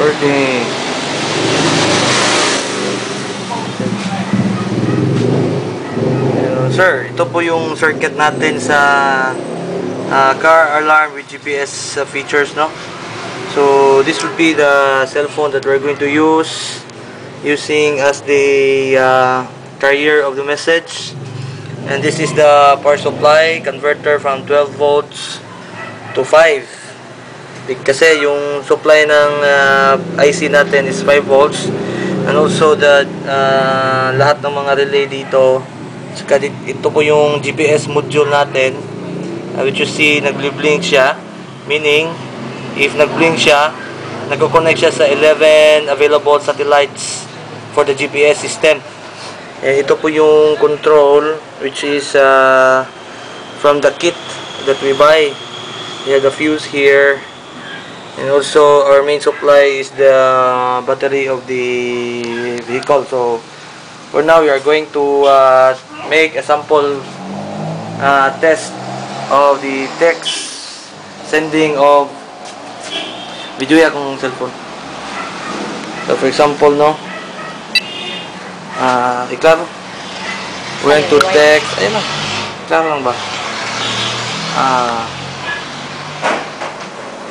Working. Sir, ito po yung circuit natin sa car alarm with GPS features, no? So this would be the cell phone that we're going to use using as the carrier of the message. And this is the power supply converter from 12 volts to 5. Kasi yung supply ng IC natin is 5 volts. And also the lahat ng mga relay dito. Ito po yung GPS module natin, which you see nagblink siya, meaning if nagblink siya, nagko-connect siya sa 11 available satellites for the GPS system. Ito po yung control, which is from the kit that we buy. We have the fuse here, and also our main supply is the battery of the vehicle. So for now, we are going to make a sample test of the text sending of video akong cellphone. So for example, no, iklaro, we're going to text, ayun lang, klaro lang ba?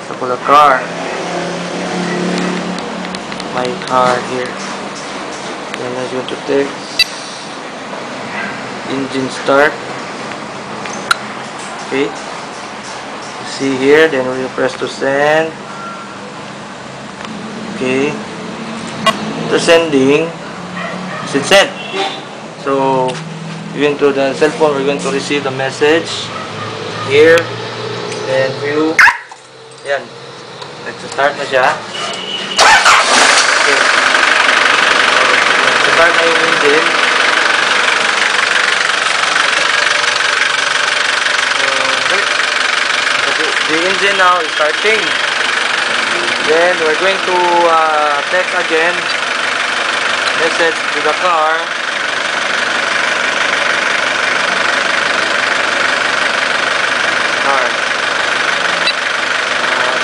So the car, my car here, and I'm going to text engine start. Okay, you see here, then we will press to send. Okay, to sending, it's sent. So going to the cell phone, we're going to receive the message here, then view. Yan, nag-start na siya. Okay, nag-start na yung engine. The engine now is starting. Then we're going to text again message to the car.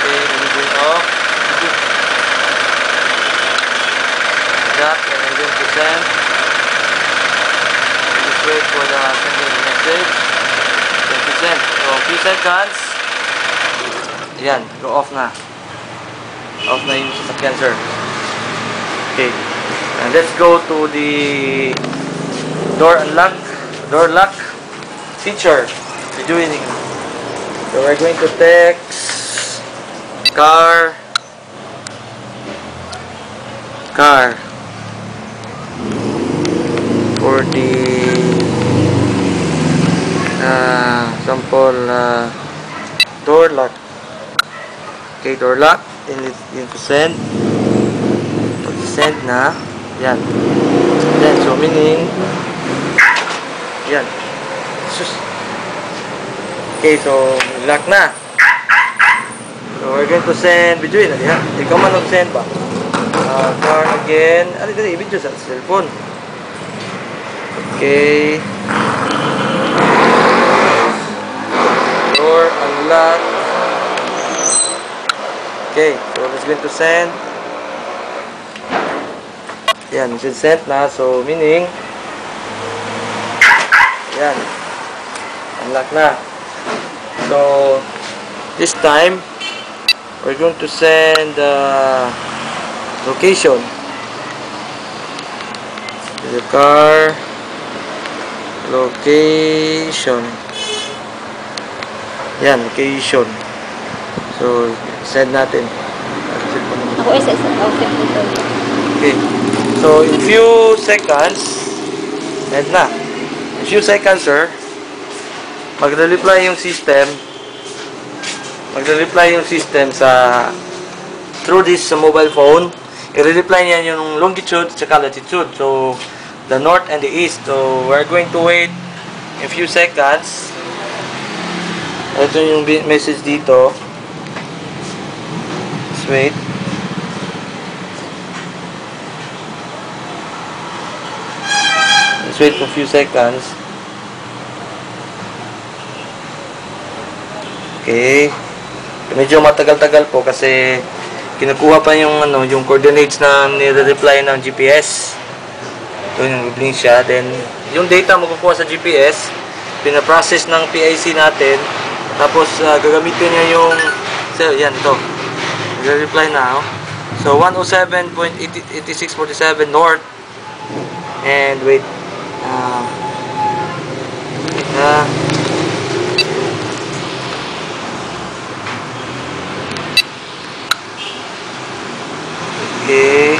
Okay, engine off. That, and I'm going to send. Just wait for the sending message. Then to send. So a few seconds. Yan, go off na. Off na yung sasakyan, sir. Okay. And let's go to the door lock feature. So we're going to text car for the sample door lock. Okay, door lock, and it's going to send. Pag-send na, yan. Then, so meaning, yan. Okay, so, lock na. So, we're going to send video yun. Yan. Ikaw man nag-send ba? Car again. Ano ito? I-video sa cellphone. Okay. Door, unlock. Okay, so it's going to send. Yan, it should send na. So, meaning, yan, unlock na. So, this time, we're going to send location to the car. Location. Yan, location. So, send natin. Ako SS. Okay. So, in few seconds, and na. In few seconds, sir, magre-reply yung system. Magre-reply yung system sa through this mobile phone. I-reply niya yung longitude at latitude. So, the north and the east. So, we're going to wait a few seconds. Ito yung message dito. Let's wait. Let's wait for a few seconds. Okay. Medyo matagal-tagal po kasi kinukuha pa yung ano, yung coordinates na nire-reply ng GPS. Ito yung blink siya. Then yung data makukuha sa GPS, pina-process ng PIC natin. Tapos gagamitin niya yung yan ito. Nire-reply na. So 107.8647 north. And wait. Okay.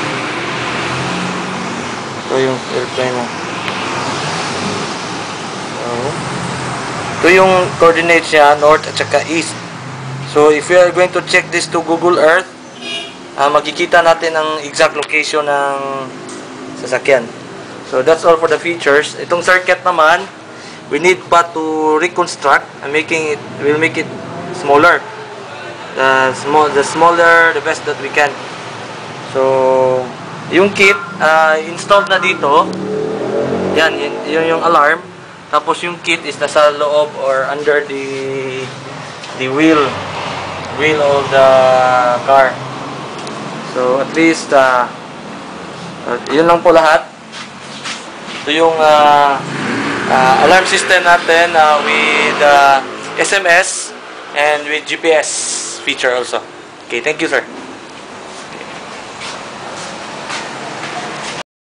Ito yung airplane mo. Ito yung coordinates niya, north at saka east. So, if we are going to check this to Google Earth, makikita natin ang exact location ng sasakyan. So, that's all for the features. Itong circuit naman, we need pa to reconstruct and we'll make it smaller. The smaller, the best that we can. So, yung kit, installed na dito. Yan, yun yung alarm. Tapos yung kit is nasa loob or under the wheel of the car. So, at least, yun lang po lahat. Ito yung alarm system natin with SMS and with GPS feature also. Okay, thank you, sir.